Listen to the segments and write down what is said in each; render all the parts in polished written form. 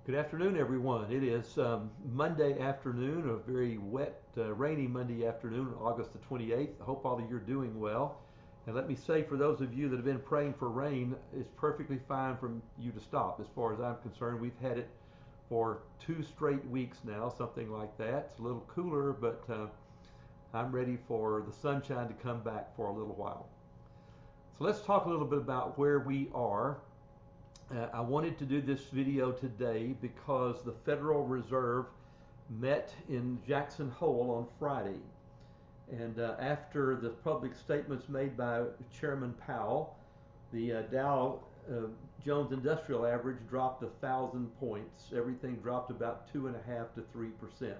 Good afternoon, everyone. It is Monday afternoon, a very wet, rainy Monday afternoon, August the 28th. I hope all of you are doing well. And let me say, for those of you that have been praying for rain, it's perfectly fine for you to stop. As far as I'm concerned, we've had it for 2 straight weeks now, something like that. It's a little cooler, but I'm ready for the sunshine to come back for a little while. So let's talk a little bit about where we are. I wanted to do this video today because the Federal Reserve met in Jackson Hole on Friday. And after the public statements made by Chairman Powell, the Dow Jones Industrial Average dropped 1,000 points. Everything dropped about 2.5 to 3%.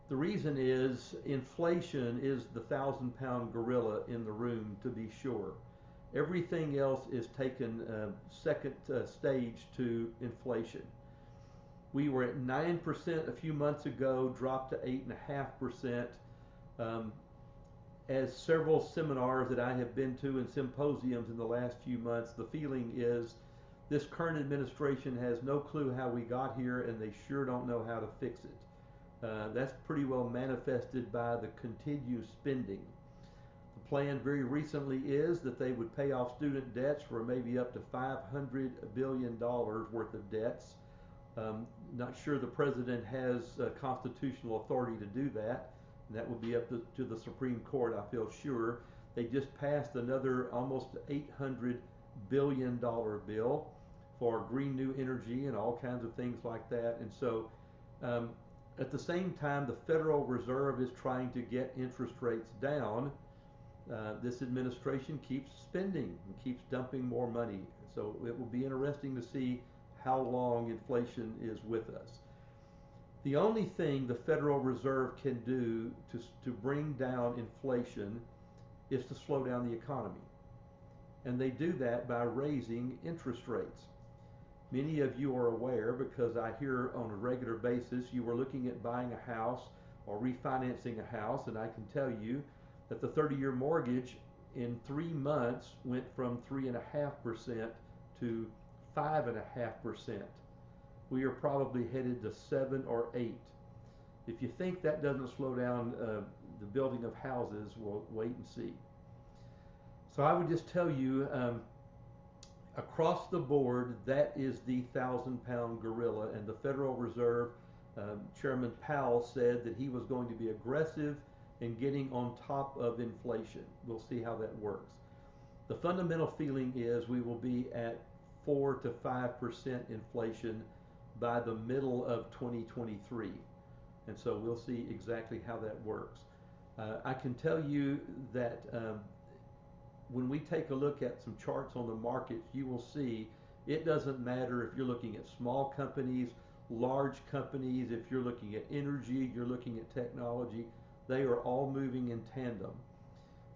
The reason is inflation is the 1,000-pound gorilla in the room, to be sure. Everything else is taken second stage to inflation. We were at 9% a few months ago, dropped to 8.5%. As several seminars that I have been to and symposiums in the last few months, the feeling is this current administration has no clue how we got here, and they sure don't know how to fix it. That's pretty well manifested by the continued spending. The plan very recently is that they would pay off student debts for maybe up to $500 billion worth of debts. Not sure the president has constitutional authority to do that. And that would be up to the Supreme Court, I feel sure. They just passed another almost $800 billion bill for green new energy and all kinds of things like that. And so at the same time, the Federal Reserve is trying to get interest rates down. This administration keeps spending and keeps dumping more money. So it will be interesting to see how long inflation is with us. The only thing the Federal Reserve can do to bring down inflation is to slow down the economy. And they do that by raising interest rates. Many of you are aware, because I hear on a regular basis you are looking at buying a house or refinancing a house, and I can tell you that the 30-year mortgage in 3 months went from 3.5% to 5.5%. We are probably headed to 7 or 8. If you think that doesn't slow down the building of houses, we'll wait and see. So I would just tell you, across the board, that is the 1,000-pound gorilla, and the Federal Reserve Chairman Powell said that he was going to be aggressive in getting on top of inflation. We'll see how that works. The fundamental feeling is we will be at 4 to 5% inflation by the middle of 2023. And so we'll see exactly how that works. I can tell you that when we take a look at some charts on the markets, you will see it doesn't matter if you're looking at small companies, large companies, if you're looking at energy, you're looking at technology, they are all moving in tandem.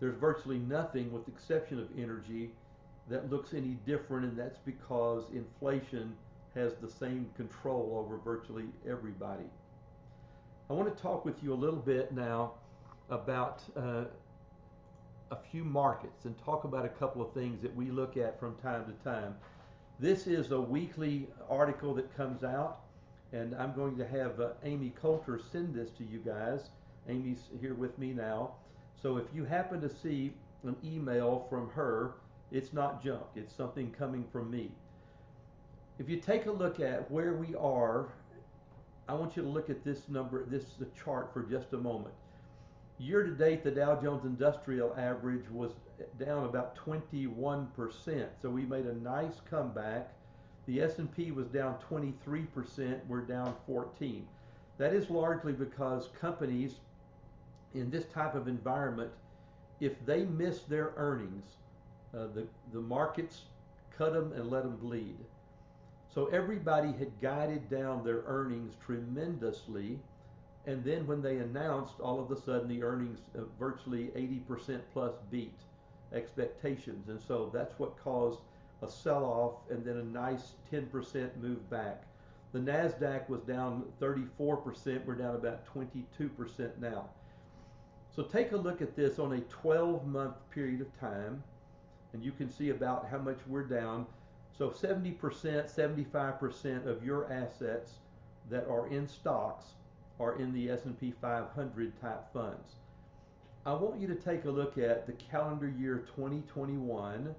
There's virtually nothing, with the exception of energy, that looks any different, and that's because inflation has the same control over virtually everybody. I want to talk with you a little bit now about a few markets and talk about a couple of things that we look at from time to time. This is a weekly article that comes out, and I'm going to have Amy Coulter send this to you guys. Amy's here with me now. So if you happen to see an email from her, it's not junk. It's something coming from me. If you take a look at where we are, I want you to look at this number, this chart for just a moment. Year to date, the Dow Jones Industrial Average was down about 21%. So we made a nice comeback. The S&P was down 23%. We're down 14%. That is largely because companies in this type of environment, if they miss their earnings, the markets cut them and let them bleed. So everybody had guided down their earnings tremendously, and then when they announced, all of a sudden the earnings virtually 80% plus beat expectations, and so that's what caused a sell-off and then a nice 10% move back. The NASDAQ was down 34%. We're down about 22% now. So take a look at this on a 12-month period of time, and you can see about how much we're down. So 70%, 75% of your assets that are in stocks are in the S&P 500 type funds. I want you to take a look at the calendar year 2021.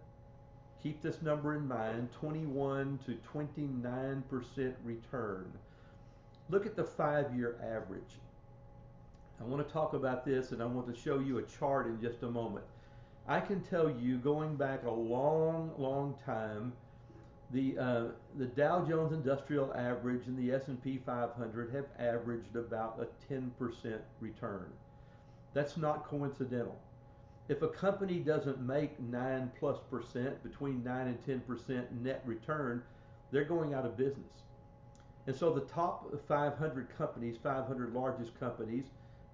Keep this number in mind, 21 to 29% return. Look at the 5-year average. I want to talk about this, and I want to show you a chart in just a moment. I can tell you, going back a long time, the Dow Jones Industrial Average and the S&P 500 have averaged about a 10% return. That's not coincidental. If a company doesn't make 9+%, between 9 and 10% net return, they're going out of business. And so the top 500 companies, 500 largest companies,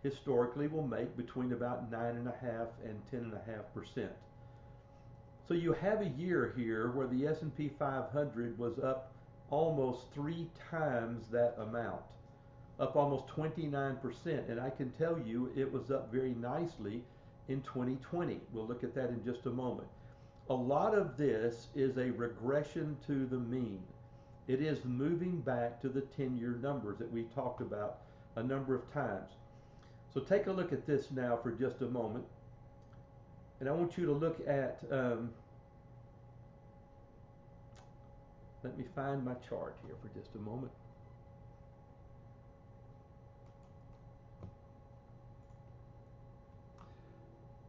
historically will make between about 9.5 and 10.5%. So you have a year here where the S&P 500 was up almost 3 times that amount, up almost 29%. And I can tell you it was up very nicely in 2020. We'll look at that in just a moment. A lot of this is a regression to the mean. It is moving back to the 10-year numbers that we've talked about a number of times. So take a look at this now for just a moment. And I want you to look at, let me find my chart here for just a moment.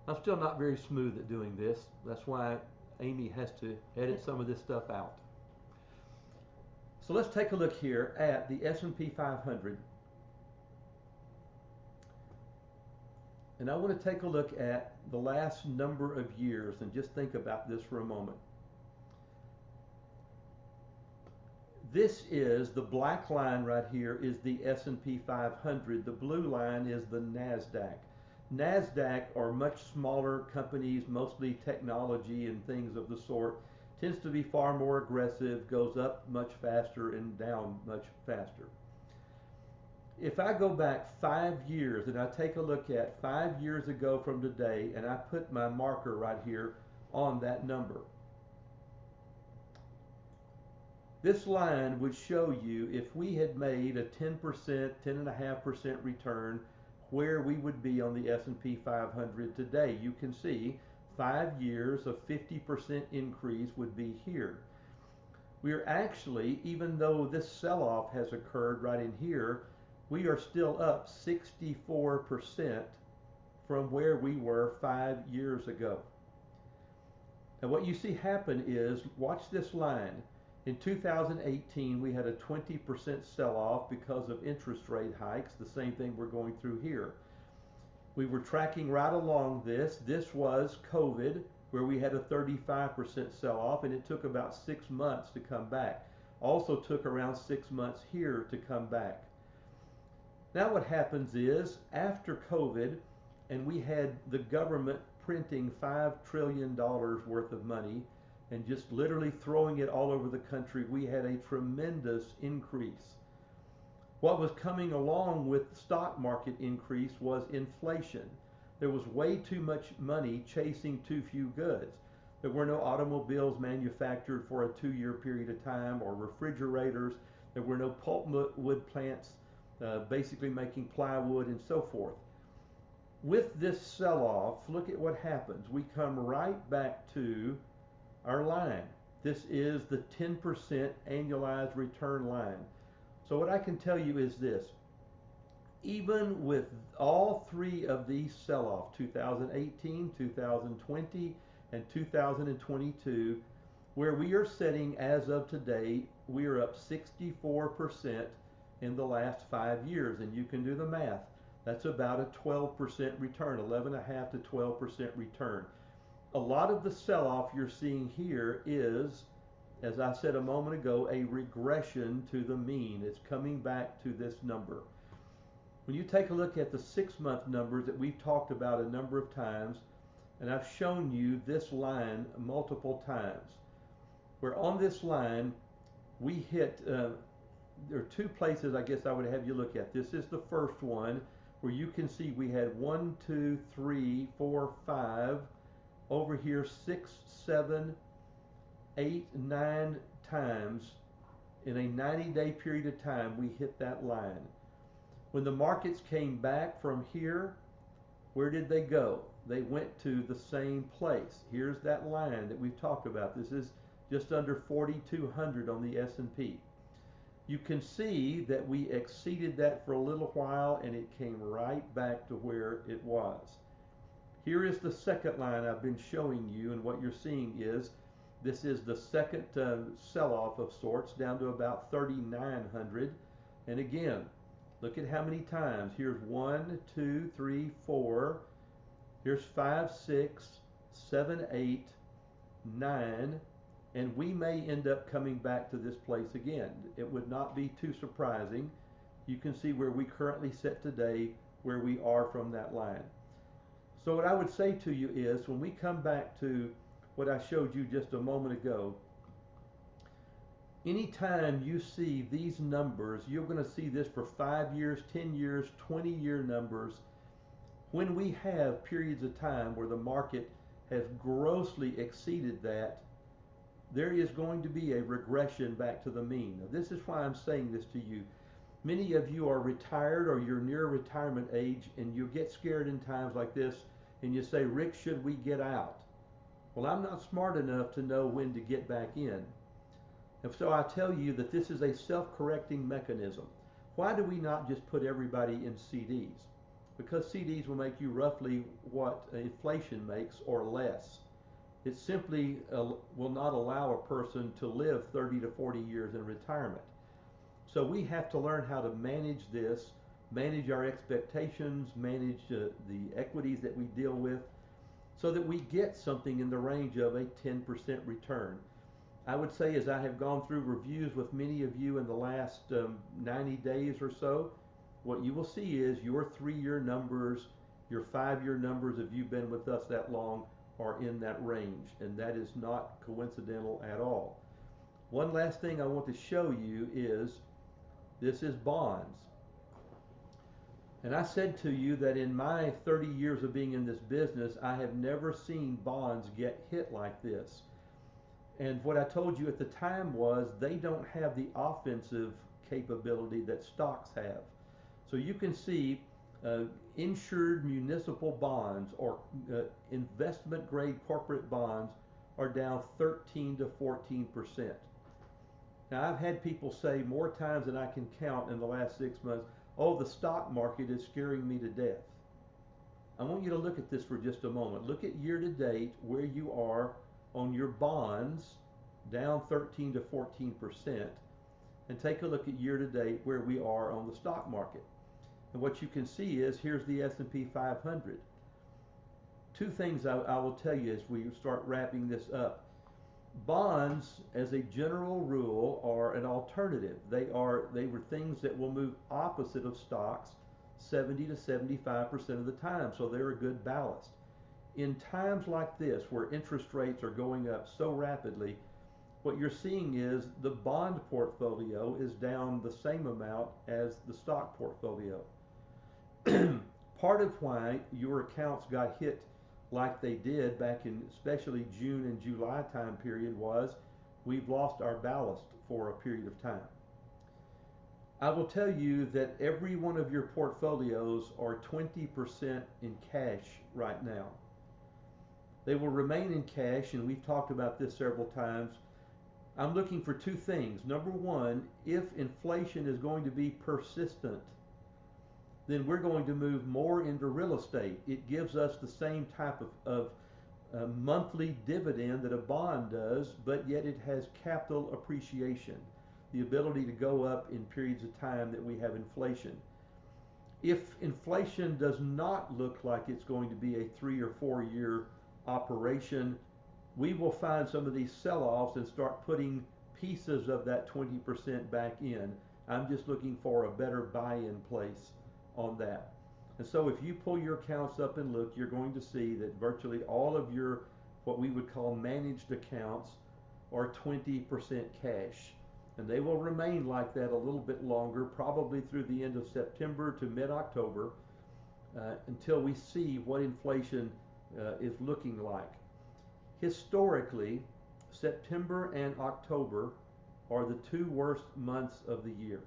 I'm still not very smooth at doing this. That's why Amy has to edit some of this stuff out. So let's take a look here at the S&P 500. And I want to take a look at the last number of years and just think about this for a moment. This is the black line right here is the S&P 500. The blue line is the NASDAQ. NASDAQ are much smaller companies, mostly technology and things of the sort. Tends to be far more aggressive, goes up much faster and down much faster. If I go back 5 years and I take a look at 5 years ago from today and I put my marker right here on that number, this line would show you if we had made a 10%, 10.5% return, where we would be on the S&P 500 today. You can see 5 years of 50% increase would be here. We are actually, even though this sell-off has occurred right in here, we are still up 64% from where we were 5 years ago. And what you see happen is, watch this line. In 2018, we had a 20% sell-off because of interest rate hikes, the same thing we're going through here. We were tracking right along this. This was COVID, where we had a 35% sell-off, and it took about 6 months to come back. Also took around 6 months here to come back. Now what happens is, after COVID, and we had the government printing $5 trillion worth of money, and just literally throwing it all over the country, we had a tremendous increase. What was coming along with the stock market increase was inflation. There was way too much money chasing too few goods. There were no automobiles manufactured for a 2-year period of time, or refrigerators. There were no pulpwood plants basically making plywood and so forth. With this sell-off, look at what happens. We come right back to our line. This is the 10% annualized return line. So what I can tell you is this: even with all 3 of these sell-off, 2018, 2020, and 2022, where we are sitting as of today, we are up 64% in the last 5 years, and you can do the math. That's about a 12% return, 11.5 to 12% return. A lot of the sell-off you're seeing here is, as I said a moment ago, a regression to the mean. It's coming back to this number. When you take a look at the 6-month numbers that we've talked about a number of times, and I've shown you this line multiple times, where on this line we hit, there are 2 places I guess I would have you look at. This is the first one, where you can see we had 1, 2, 3, 4, 5, over here 6, 7, 8, 9 times in a 90-day period of time. We hit that line. When the markets came back from here, where did they go? They went to the same place. Here's that line that we've talked about. This is just under 4,200 on the S&P. You can see that we exceeded that for a little while and it came right back to where it was. Here is the second line I've been showing you, and what you're seeing is this is the second sell-off of sorts down to about 3,900. And again, look at how many times. Here's 1, 2, 3, 4. Here's 5, 6, 7, 8, 9. And we may end up coming back to this place again. It would not be too surprising. You can see where we currently sit today, where we are from that line. So what I would say to you is, when we come back to what I showed you just a moment ago, anytime you see these numbers, you're going to see this for 5 years, 10 years, 20-year numbers. When we have periods of time where the market has grossly exceeded that, there is going to be a regression back to the mean. Now, this is why I'm saying this to you. Many of you are retired or you're near retirement age, and you get scared in times like this and you say, Rick, should we get out? Well, I'm not smart enough to know when to get back in. And so I tell you that this is a self-correcting mechanism. Why do we not just put everybody in CDs? Because CDs will make you roughly what inflation makes or less. It simply will not allow a person to live 30 to 40 years in retirement. So we have to learn how to manage this, manage our expectations, manage the equities that we deal with, so that we get something in the range of a 10% return. I would say, as I have gone through reviews with many of you in the last 90 days or so, what you will see is your 3-year numbers, your 5-year numbers, if you've been with us that long, are in that range, and that is not coincidental at all. One last thing I want to show you is, this is bonds. And I said to you that in my 30 years of being in this business, I have never seen bonds get hit like this. And what I told you at the time was, they don't have the offensive capability that stocks have. So you can see insured municipal bonds or investment grade corporate bonds are down 13 to 14%. Now, I've had people say more times than I can count in the last 6 months, oh, the stock market is scaring me to death. I want you to look at this for just a moment. Look at year to date where you are on your bonds, down 13 to 14%, and take a look at year to date where we are on the stock market. And what you can see is, here's the S&P 500. Two things I will tell you as we start wrapping this up. Bonds, as a general rule, are an alternative. They were things that will move opposite of stocks 70 to 75% of the time, so they're a good ballast. In times like this, where interest rates are going up so rapidly, what you're seeing is the bond portfolio is down the same amount as the stock portfolio. Part of why your accounts got hit like they did back in especially June and July time period was, we've lost our ballast for a period of time. I will tell you that every one of your portfolios are 20% in cash right now. They will remain in cash, and we've talked about this several times. I'm looking for two things. Number one, if inflation is going to be persistent, then we're going to move more into real estate. It gives us the same type of monthly dividend that a bond does, but yet it has capital appreciation, the ability to go up in periods of time that we have inflation. If inflation does not look like it's going to be a 3 or 4 year operation, we will find some of these sell-offs and start putting pieces of that 20% back in. I'm just looking for a better buy-in place on that. And so if you pull your accounts up and look, you're going to see that virtually all of your, what we would call managed accounts, are 20% cash. And they will remain like that a little bit longer, probably through the end of September to mid-October, until we see what inflation is looking like. Historically, September and October are the two worst months of the year.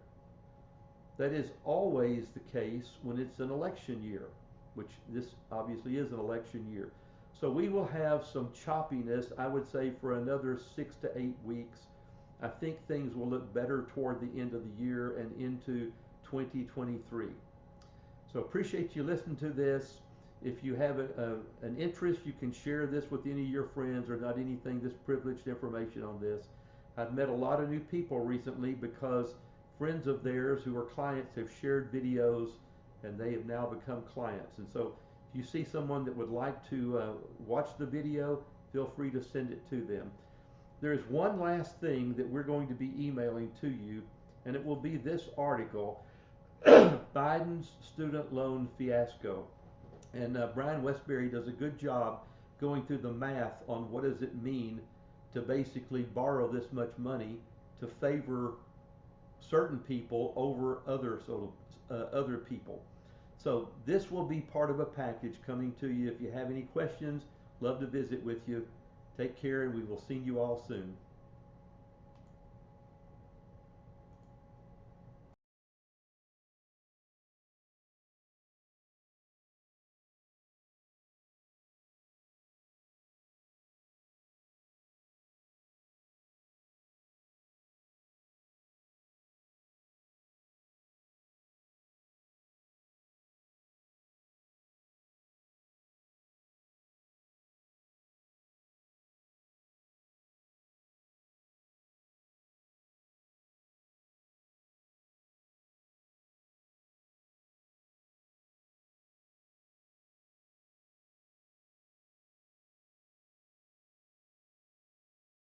That is always the case when it's an election year, which this obviously is an election year. So we will have some choppiness, I would say, for another 6 to 8 weeks. I think things will look better toward the end of the year and into 2023. So appreciate you listening to this. If you have an interest, you can share this with any of your friends, or not anything, this privileged information on this. I've met a lot of new people recently because friends of theirs who are clients have shared videos and they have now become clients. And so if you see someone that would like to watch the video, feel free to send it to them. There's one last thing that we're going to be emailing to you, and it will be this article, Biden's student loan fiasco. And Brian Westbury does a good job going through the math on what does it mean to basically borrow this much money to favor certain people over other people. So this will be part of a package coming to you. If you have any questions, love to visit with you. Take care, and we will see you all soon.